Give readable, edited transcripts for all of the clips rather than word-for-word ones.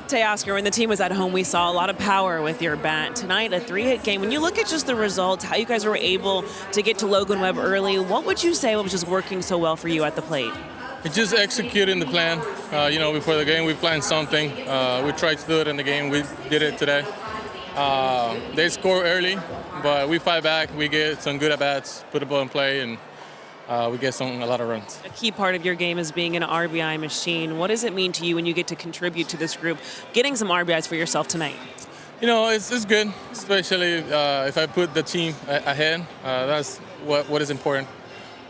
Teoscar, when the team was at home, we saw a lot of power with your bat. Tonight, a 3-hit game. When you look at just the results, how you guys were able to get to Logan Webb early, what would you say was just working so well for you at the plate? It's just executing the plan. Before the game, we planned something. We tried to do it in the game. We did it today. They score early, but we fight back. We get some good at-bats, put the ball in play, and we get a lot of runs. A key part of your game is being an RBI machine. What does it mean to you when you get to contribute to this group, getting some RBIs for yourself tonight? It's good, especially if I put the team ahead. That's what is important.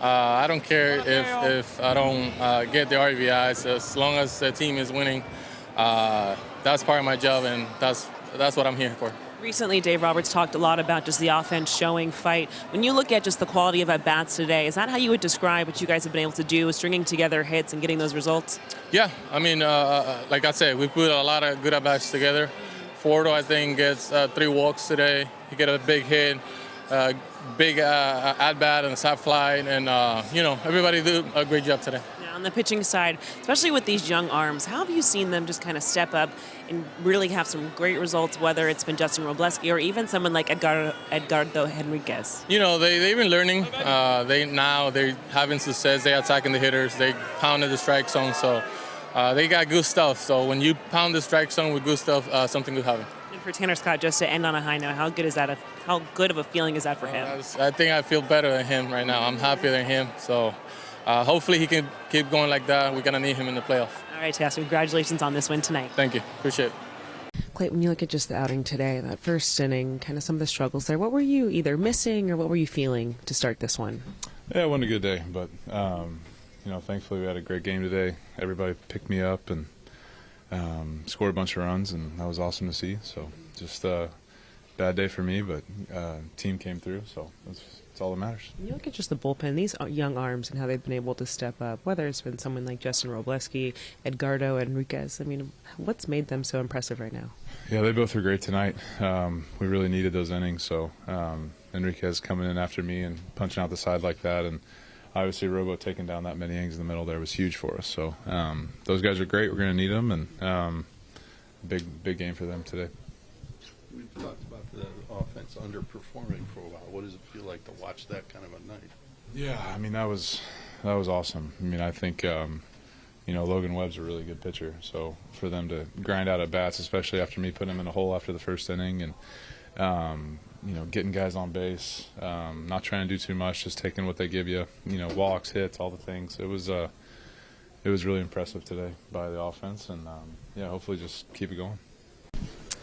I don't care if I don't get the RBIs. As long as the team is winning, that's part of my job, and that's what I'm here for. Recently, Dave Roberts talked a lot about just the offense showing fight. When you look at just the quality of at-bats today, is that how you would describe what you guys have been able to do, stringing together hits and getting those results? Yeah, like I said, we put a lot of good at-bats together. Fordo, I think, gets 3 walks today. He get a big hit, big at-bat and a sac fly, and, everybody do a great job today. On the pitching side, especially with these young arms, how have you seen them just kind of step up and really have some great results, whether it's been Justin Robleski or even someone like Edgardo Henriquez? They've been learning. They're having success. They're attacking the hitters. They pounded the strike zone, so they got good stuff. So when you pound the strike zone with good stuff, something good happen. And for Tanner Scott, just to end on a high note, how good of a feeling is that for him? I think I feel better than him right now. I'm happier than him, so hopefully he can keep going like that. We're going to need him in the playoff. All right, Teoscar, congratulations on this win tonight. Thank you. Appreciate it. Clayton, when you look at just the outing today, that first inning, kind of some of the struggles there, what were you either missing or what were you feeling to start this one? Yeah, it wasn't a good day, but, thankfully we had a great game today. Everybody picked me up and scored a bunch of runs, and that was awesome to see. So just a bad day for me, but team came through, so that's all that matters. When you look at just the bullpen, these young arms and how they've been able to step up, whether it's been someone like Justin Robleski, Edgardo Henriquez, what's made them so impressive right now? Yeah, they both were great tonight. We really needed those innings, so Henriquez coming in after me and punching out the side like that, and obviously Robo taking down that many innings in the middle there was huge for us. So those guys are great. We're going to need them, and big game for them today. We've talked about the offense underperforming for a while. What does it feel like to watch that kind of a night? Yeah, that was awesome. I think Logan Webb's a really good pitcher, so for them to grind out at bats, especially after me putting him in a hole after the first inning, and getting guys on base, not trying to do too much, just taking what they give you, walks, hits, all the things. It was really impressive today by the offense, and hopefully just keep it going.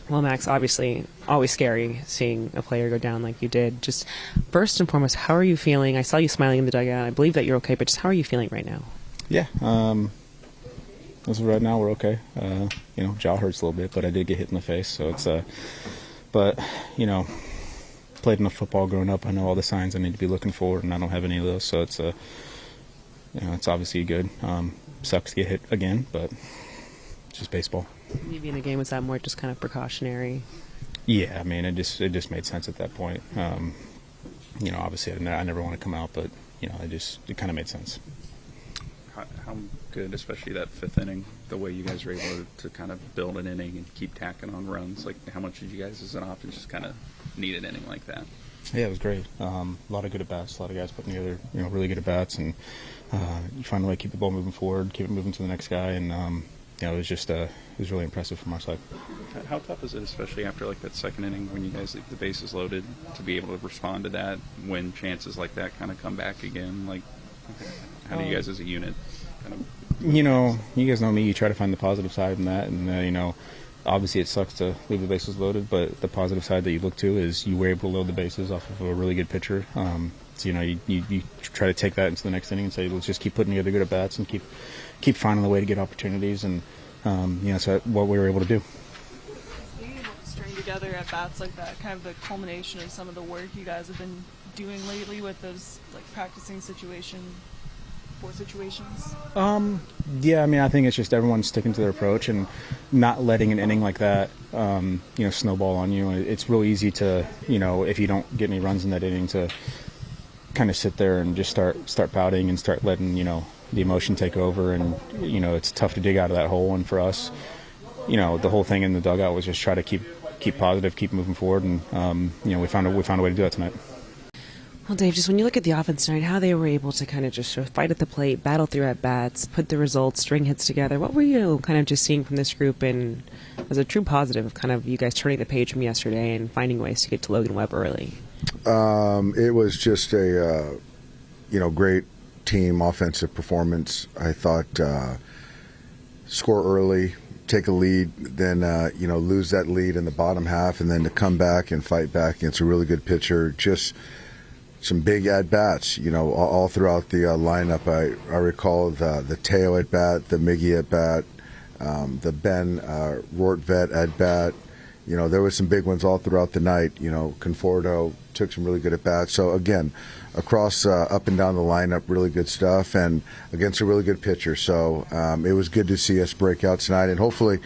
Well, Max, obviously, always scary seeing a player go down like you did. Just first and foremost, how are you feeling? I saw you smiling in the dugout. I believe that you're okay, but just how are you feeling right now? Yeah, as of right now, we're okay. Jaw hurts a little bit, but I did get hit in the face, so it's played enough football growing up. I know all the signs I need to be looking for, and I don't have any of those, so it's obviously good. Sucks to get hit again, but it's just baseball. Maybe in the game, was that more just kind of precautionary? Yeah, it just made sense at that point. Obviously I never want to come out, but it kind of made sense. How good, especially that fifth inning, the way you guys were able to kind of build an inning and keep tacking on runs? Like, how much did you guys as an offense just kind of need an inning like that? Yeah, it was great. A lot of good at-bats, a lot of guys putting together, really good at-bats, and you find a way to keep the ball moving forward, keep it moving to the next guy, and it was really impressive from our side. How tough is it, especially after like that second inning when you guys leave the bases loaded, to be able to respond to that when chances like that kind of come back again? Like, how do you guys as a unit kind of? You guys know me. You try to find the positive side in that, and obviously it sucks to leave the bases loaded, but the positive side that you look to is you were able to load the bases off of a really good pitcher. So you try to take that into the next inning and say, let's just keep putting together good at bats and keep finding the way to get opportunities, and so what we were able to do. Being able to string together at bats like that, kind of the culmination of some of the work you guys have been doing lately with those practicing situations. Yeah, I think it's just everyone sticking to their approach and not letting an inning like that, snowball on you. It's real easy to, if you don't get any runs in that inning, to kind of sit there and just start pouting and start letting, the emotion take over, and it's tough to dig out of that hole. And for us, the whole thing in the dugout was just try to keep positive, keep moving forward, and we found a way to do that tonight. Well, Dave, just when you look at the offense tonight, how they were able to kind of just sort of fight at the plate, battle through at-bats, put the results, string hits together, what were you kind of just seeing from this group and as a true positive of kind of you guys turning the page from yesterday and finding ways to get to Logan Webb early? It was just a, great team offensive performance. I thought score early, take a lead, then, lose that lead in the bottom half, and then to come back and fight back against a really good pitcher. Just some big at-bats, all throughout the lineup. I recall the Teo at-bat, the Miggy at-bat, the Ben Rortvet at-bat. There were some big ones all throughout the night. Conforto took some really good at-bats. So, again, across up and down the lineup, really good stuff, and against a really good pitcher. So it was good to see us break out tonight and hopefully,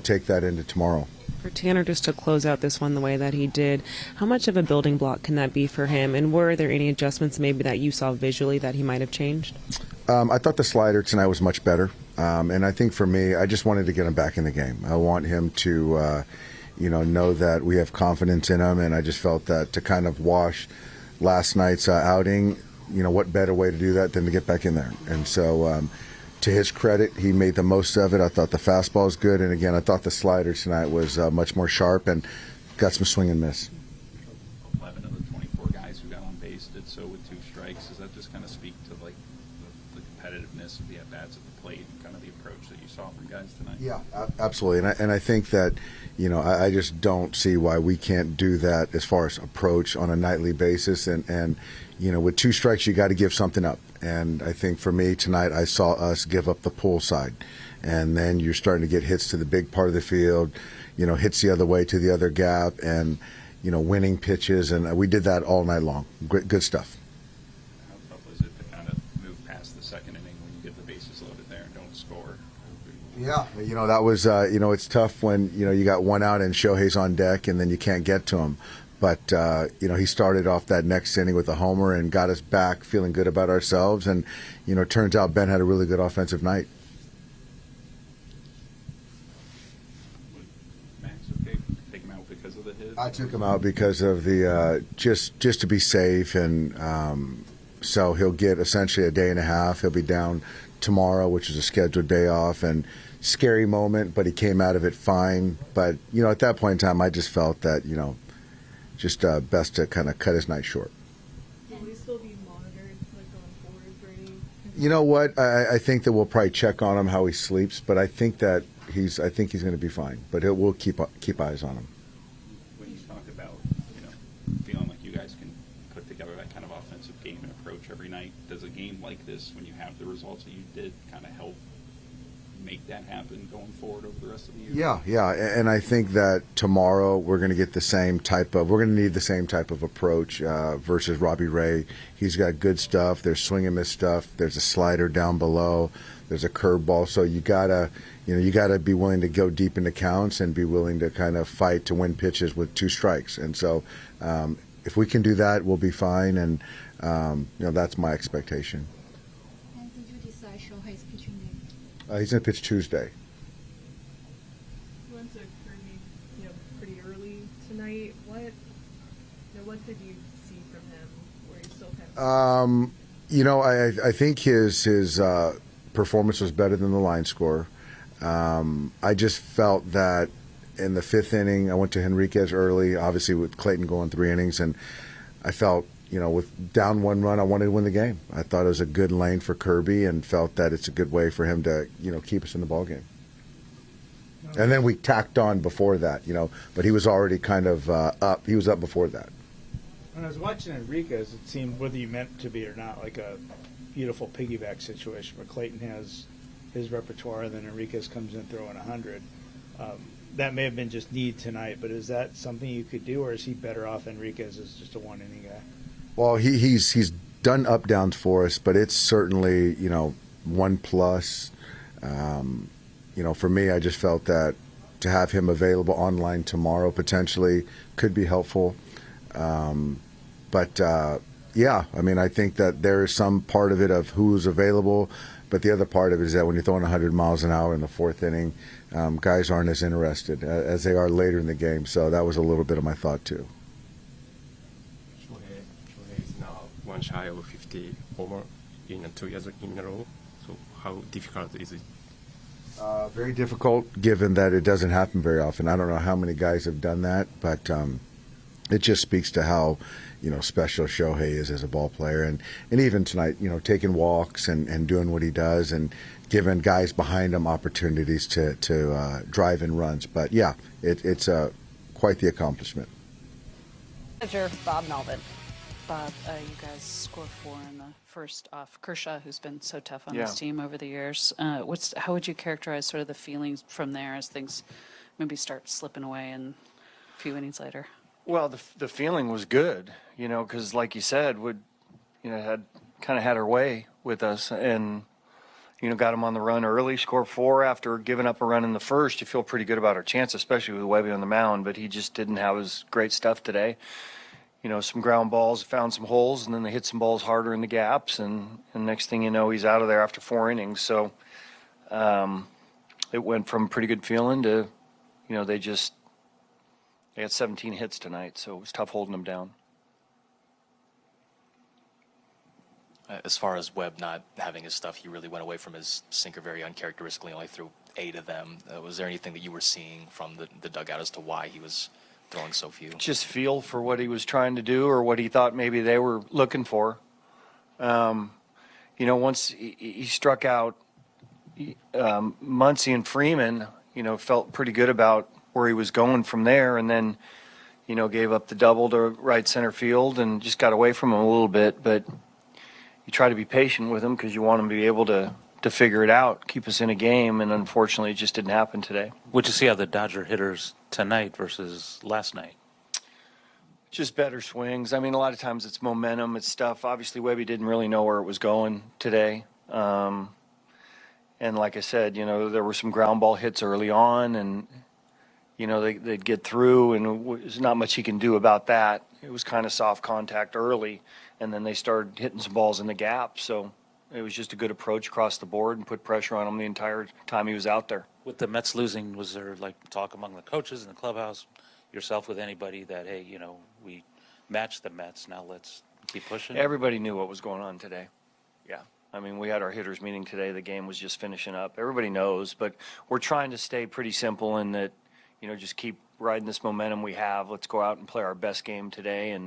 take that into tomorrow. For Tanner just to close out this one the way that he did, how much of a building block can that be for him? And were there any adjustments maybe that you saw visually that he might have changed? I thought the slider tonight was much better. And I think for me, I just wanted to get him back in the game. I want him to, know that we have confidence in him. And I just felt that to kind of wash last night's outing, what better way to do that than to get back in there? And so to his credit, he made the most of it. I thought the fastball was good. And again, I thought the slider tonight was much more sharp and got some swing and miss. 11 of the 24 guys who got on base did so with 2 strikes. Does that just kind of speak to like the competitiveness of the at-bats at the plate and kind of the approach that you saw from guys tonight? Yeah, absolutely. And I think that, I just don't see why we can't do that as far as approach on a nightly basis. And with 2 strikes, you got to give something up. And I think for me tonight, I saw us give up the pull side. And then you're starting to get hits to the big part of the field, hits the other way to the other gap, and, winning pitches. And we did that all night long. Good stuff. How tough was it to kind of move past the second inning when you get the bases loaded there and don't score? Yeah, that was, it's tough when, you got 1 out and Shohei's on deck and then you can't get to him. But, he started off that next inning with a homer and got us back feeling good about ourselves. And, it turns out Ben had a really good offensive night. Max, okay, take him out because of the hit? I took him out because of the, just to be safe. And so he'll get essentially a day and a half. He'll be down tomorrow, which is a scheduled day off. And scary moment, but he came out of it fine. But, at that point in time, I just felt that, just best to kind of cut his night short. Will he still be monitored going forward for any? You know what? I think that we'll probably check on him how he sleeps, but I think that he's going to be fine. But we'll keep eyes on him. When you talk about feeling like you guys can put together that kind of offensive game and approach every night, does a game like this, when you have the results that you did, kind of help make that happen going forward over the rest of the year? Yeah, and I think that tomorrow we're going to get the same type of, we're going to need the same type of approach versus Robbie Ray. He's got good stuff. There's swing and miss stuff. There's a slider down below. There's a curveball. So you gotta be willing to go deep into counts and be willing to kind of fight to win pitches with 2 strikes. And so if we can do that, we'll be fine. And that's my expectation. And did you decide Shohei's pitching day? He's going to pitch Tuesday. You went to Kirby, pretty early tonight. What did you see from him? Where he's still kind of? I think his performance was better than the line score. I just felt that in the 5th inning, I went to Henriquez early, obviously with Clayton going 3 innings, and I felt, with down 1 run, I wanted to win the game. I thought it was a good lane for Kirby and felt that it's a good way for him to, keep us in the ballgame. And then we tacked on before that, but he was already kind of up. He was up before that. When I was watching Enriquez, it seemed, whether you meant to be or not, like a beautiful piggyback situation where Clayton has his repertoire and then Enriquez comes in throwing 100. That may have been just need tonight, but is that something you could do, or is he better off Enriquez as just a 1-inning guy? Well, he's done up downs for us, but it's certainly 1+. For me, I just felt that to have him available online tomorrow potentially could be helpful. But Yeah, I mean, I think that there is some part of it of who's available, but the other part of it is that when you're throwing 100 miles an hour in the fourth inning, guys aren't as interested as they are later in the game. So that was a little bit of my thought too. Shohei is now one shy of 50 homer in 2 years in a row. So how difficult is it? Very difficult, given that it doesn't happen very often. I don't know how many guys have done that, but it just speaks to how special Shohei is as a ball player, and even tonight, taking walks and doing what he does, and giving guys behind him opportunities to drive in runs. But yeah, it's quite the accomplishment. Manager Bob Melvin. Bob, you guys score 4 in the first off Kershaw, who's been so tough on this team over the years. How would you characterize sort of the feelings from there as things maybe start slipping away and a few innings later? Well, the feeling was good, because like you said, had kind of had her way with us, and got him on the run early, scored 4 after giving up a run in the first. You feel pretty good about our chance, especially with Webby on the mound, but he just didn't have his great stuff today. Some ground balls, found some holes, and then they hit some balls harder in the gaps, and next thing you know, he's out of there after 4 innings. So it went from pretty good feeling to, they had 17 hits tonight, so it was tough holding them down. As far as Webb not having his stuff, he really went away from his sinker very uncharacteristically, only threw 8 of them. Was there anything that you were seeing from the dugout as to why he was throwing so few? Just feel for what he was trying to do or what he thought maybe they were looking for. Once he struck out Muncy and Freeman, felt pretty good about where he was going from there, and then, gave up the double to right center field and just got away from him a little bit. But you try to be patient with him because you want him to be able to figure it out, keep us in a game, and unfortunately it just didn't happen today. What'd you see how the Dodger hitters tonight versus last night? Just better swings. I mean, a lot of times it's momentum, it's stuff. Obviously, Webby didn't really know where it was going today. And like I said, there were some ground ball hits early on, and they'd get through, and there's not much he can do about that. It was kind of soft contact early, and then they started hitting some balls in the gap. So it was just a good approach across the board and put pressure on him the entire time he was out there. With the Mets losing, was there talk among the coaches in the clubhouse, yourself with anybody, that, hey, we matched the Mets, now let's keep pushing? Everybody knew what was going on today. Yeah. I mean, we had our hitters meeting today. The game was just finishing up. Everybody knows, but we're trying to stay pretty simple in that, just keep riding this momentum we have. Let's go out and play our best game today and